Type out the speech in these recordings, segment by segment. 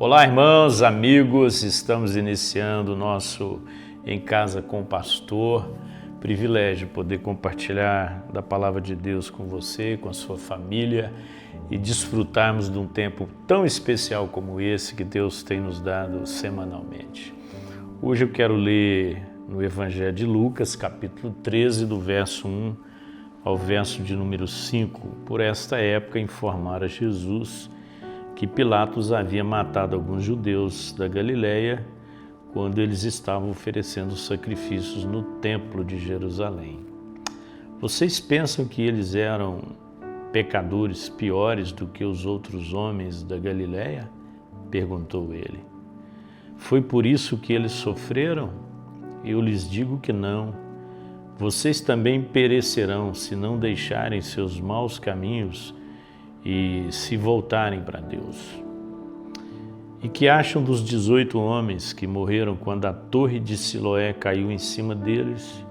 Olá, irmãos, amigos, estamos iniciando o nosso Em Casa com o Pastor. Privilégio poder compartilhar da Palavra de Deus com você, com a sua família e desfrutarmos de um tempo tão especial como esse que Deus tem nos dado semanalmente. Hoje eu quero ler no Evangelho de Lucas, capítulo 13, do verso 1 ao verso de número 5. Por esta época informara Jesus que Pilatos havia matado alguns judeus da Galileia quando eles estavam oferecendo sacrifícios no templo de Jerusalém. Vocês pensam que eles eram pecadores piores do que os outros homens da Galileia? Perguntou ele. Foi por isso que eles sofreram? Eu lhes digo que não. Vocês também perecerão se não deixarem seus maus caminhos e se voltarem para Deus. E que acham dos 18 homens que morreram quando a torre de Siloé caiu em cima deles?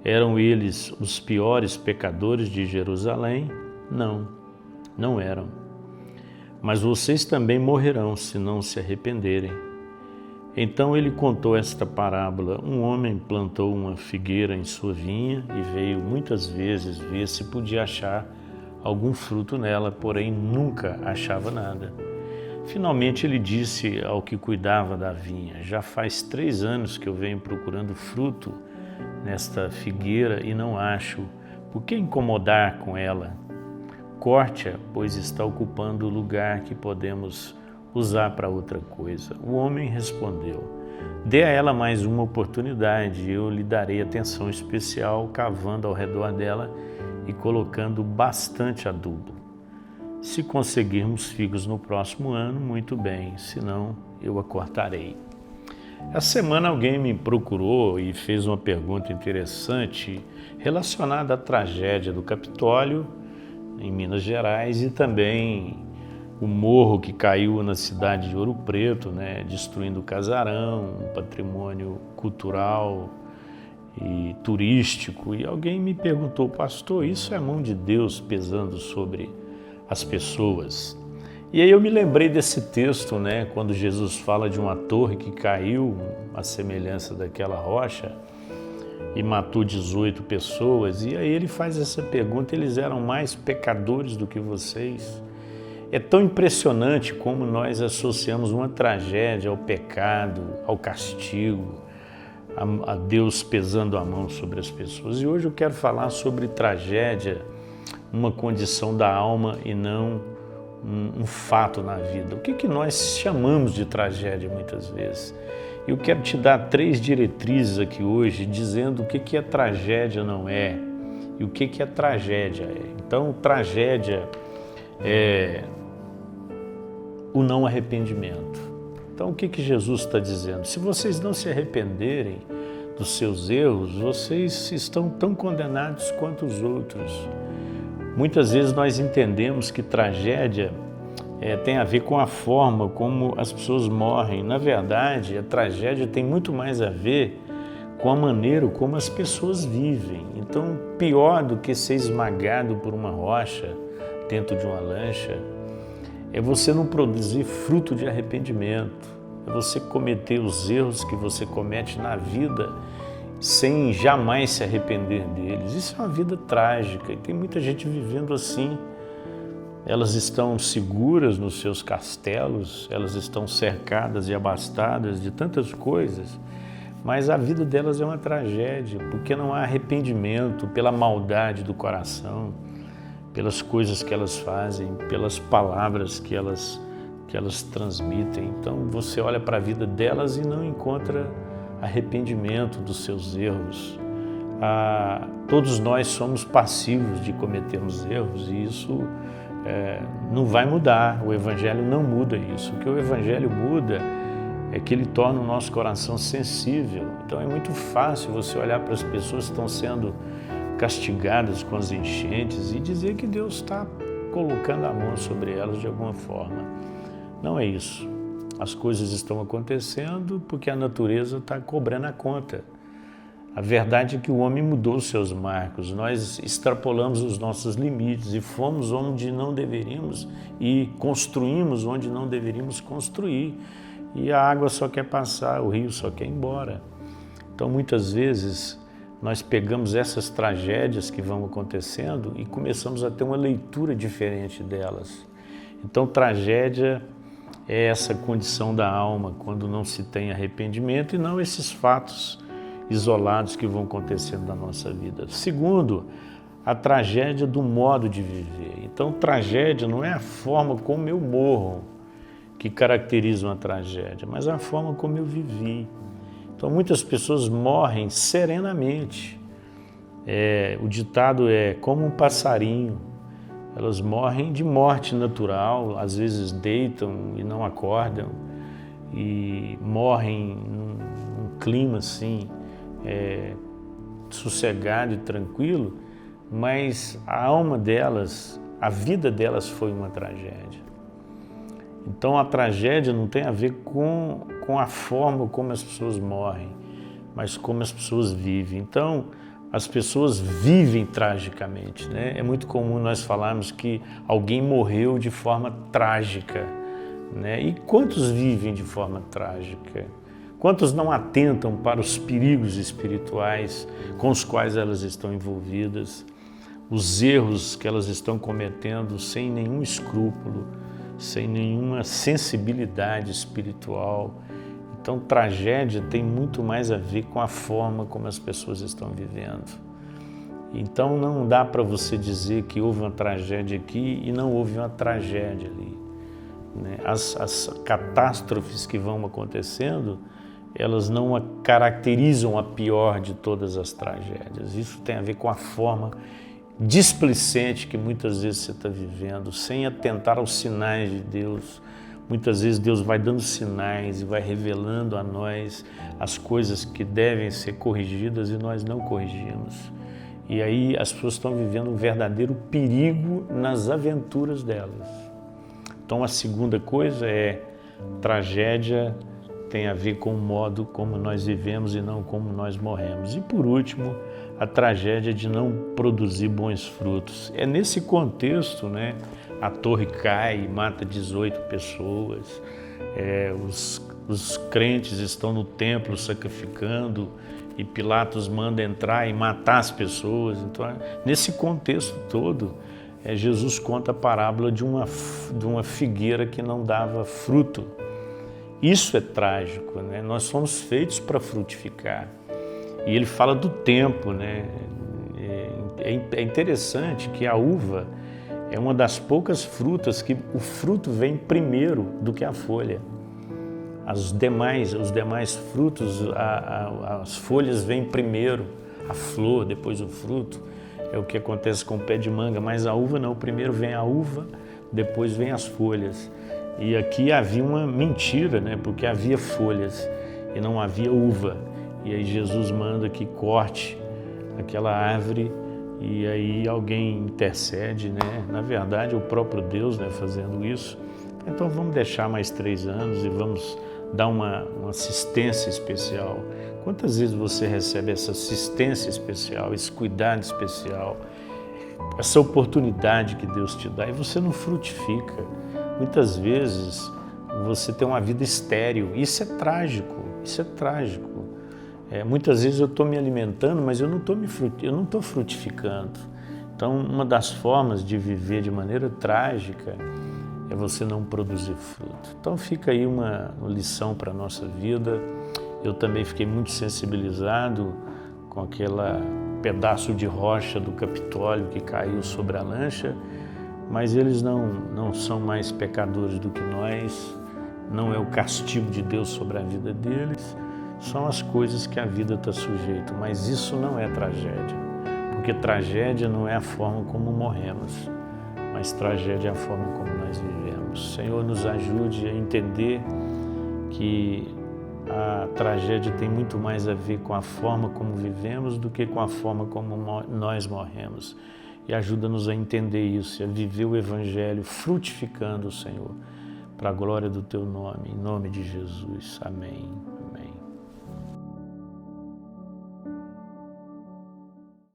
Eram eles os piores pecadores de Jerusalém? Não, não eram. Mas vocês também morrerão se não se arrependerem. Então ele contou esta parábola. Um homem plantou uma figueira em sua vinha e veio muitas vezes ver se podia achar algum fruto nela, porém nunca achava nada. Finalmente ele disse ao que cuidava da vinha: já faz 3 anos que eu venho procurando fruto nesta figueira e não acho. Por que incomodar com ela? Corte-a, pois está ocupando o lugar que podemos usar para outra coisa. O homem respondeu: dê a ela mais uma oportunidade, eu lhe darei atenção especial, cavando ao redor dela e colocando bastante adubo. Se conseguirmos figos no próximo ano, muito bem, senão eu a cortarei. Essa semana alguém me procurou e fez uma pergunta interessante relacionada à tragédia do Capitólio, em Minas Gerais, e também o morro que caiu na cidade de Ouro Preto, destruindo o casarão, um patrimônio cultural e turístico. E alguém me perguntou: pastor, isso é a mão de Deus pesando sobre as pessoas? E aí eu me lembrei desse texto, quando Jesus fala de uma torre que caiu à semelhança daquela rocha e matou 18 pessoas. E aí ele faz essa pergunta: eles eram mais pecadores do que vocês? É tão impressionante como nós associamos uma tragédia ao pecado, ao castigo, a Deus pesando a mão sobre as pessoas. E hoje eu quero falar sobre tragédia, uma condição da alma e não um fato na vida. O que nós chamamos de tragédia muitas vezes? Eu quero te dar 3 diretrizes aqui hoje, dizendo o que a tragédia não é e o que a tragédia é. Então, tragédia é o não arrependimento. Então, o que Jesus está dizendo? Se vocês não se arrependerem dos seus erros, vocês estão tão condenados quanto os outros. Muitas vezes nós entendemos que tragédia tem a ver com a forma como as pessoas morrem. Na verdade, a tragédia tem muito mais a ver com a maneira como as pessoas vivem. Então, pior do que ser esmagado por uma rocha dentro de uma lancha, é você não produzir fruto de arrependimento, é você cometer os erros que você comete na vida sem jamais se arrepender deles. Isso é uma vida trágica e tem muita gente vivendo assim. Elas estão seguras nos seus castelos, elas estão cercadas e abastadas de tantas coisas, mas a vida delas é uma tragédia, porque não há arrependimento pela maldade do coração, pelas coisas que elas fazem, pelas palavras que elas transmitem. Então você olha para a vida delas e não encontra arrependimento dos seus erros. Todos nós somos passivos de cometermos erros e isso não vai mudar. O Evangelho não muda isso. O que o Evangelho muda é que ele torna o nosso coração sensível. Então é muito fácil você olhar para as pessoas que estão sendo castigadas com as enchentes e dizer que Deus está colocando a mão sobre elas de alguma forma. Não é isso. As coisas estão acontecendo porque a natureza está cobrando a conta. A verdade é que o homem mudou os seus marcos, nós extrapolamos os nossos limites e fomos onde não deveríamos e construímos onde não deveríamos construir. E a água só quer passar, o rio só quer ir embora. Então, muitas vezes, nós pegamos essas tragédias que vão acontecendo e começamos a ter uma leitura diferente delas. Então, tragédia é essa condição da alma, quando não se tem arrependimento e não esses fatos isolados que vão acontecendo na nossa vida. Segundo, a tragédia do modo de viver. Então, tragédia não é a forma como eu morro que caracteriza uma tragédia, mas a forma como eu vivi. Então, muitas pessoas morrem serenamente. O ditado é como um passarinho. Elas morrem de morte natural, às vezes deitam e não acordam, e morrem num clima assim, sossegado e tranquilo, mas a alma delas, a vida delas foi uma tragédia. Então a tragédia não tem a ver com a forma como as pessoas morrem, mas como as pessoas vivem. Então as pessoas vivem tragicamente, né? É muito comum nós falarmos que alguém morreu de forma trágica, né? E quantos vivem de forma trágica? Quantos não atentam para os perigos espirituais com os quais elas estão envolvidas, os erros que elas estão cometendo sem nenhum escrúpulo, sem nenhuma sensibilidade espiritual? Então, tragédia tem muito mais a ver com a forma como as pessoas estão vivendo. Então, não dá para você dizer que houve uma tragédia aqui e não houve uma tragédia ali, né? As catástrofes que vão acontecendo, elas não caracterizam a pior de todas as tragédias. Isso tem a ver com a forma displicente que muitas vezes você está vivendo, sem atentar aos sinais de Deus. Muitas vezes Deus vai dando sinais e vai revelando a nós as coisas que devem ser corrigidas e nós não corrigimos. E aí as pessoas estão vivendo um verdadeiro perigo nas aventuras delas. Então a segunda coisa é tragédia tem a ver com o modo como nós vivemos e não como nós morremos. E por último, a tragédia de não produzir bons frutos. É nesse contexto, né? A torre cai e mata 18 pessoas, os crentes estão no templo sacrificando e Pilatos manda entrar e matar as pessoas. Então, nesse contexto todo, Jesus conta a parábola de uma figueira que não dava fruto. Isso é trágico, né? Nós somos feitos para frutificar. E ele fala do tempo, né? É interessante que a uva é uma das poucas frutas que o fruto vem primeiro do que a folha. Os demais frutos, as folhas vêm primeiro, a flor, depois o fruto. É o que acontece com o pé de manga, mas a uva não. Primeiro vem a uva, depois vem as folhas. E aqui havia uma mentira, né? Porque havia folhas e não havia uva. E aí Jesus manda que corte aquela árvore e aí alguém intercede, né? Na verdade, é o próprio Deus, né, fazendo isso. Então vamos deixar mais 3 anos e vamos dar uma assistência especial. Quantas vezes você recebe essa assistência especial, esse cuidado especial, essa oportunidade que Deus te dá e você não frutifica? Muitas vezes você tem uma vida estéril. Isso é trágico, isso é trágico. Muitas vezes eu estou me alimentando, mas eu não estou frutificando. Então, uma das formas de viver de maneira trágica é você não produzir fruto. Então, fica aí uma lição para a nossa vida. Eu também fiquei muito sensibilizado com aquele pedaço de rocha do Capitólio que caiu sobre a lancha, mas eles não são mais pecadores do que nós, não é o castigo de Deus sobre a vida deles. São as coisas que a vida está sujeita, mas isso não é tragédia, porque tragédia não é a forma como morremos, mas tragédia é a forma como nós vivemos. Senhor, nos ajude a entender que a tragédia tem muito mais a ver com a forma como vivemos do que com a forma como nós morremos. E ajuda-nos a entender isso, a viver o Evangelho frutificando, Senhor, para a glória do Teu nome, em nome de Jesus. Amém.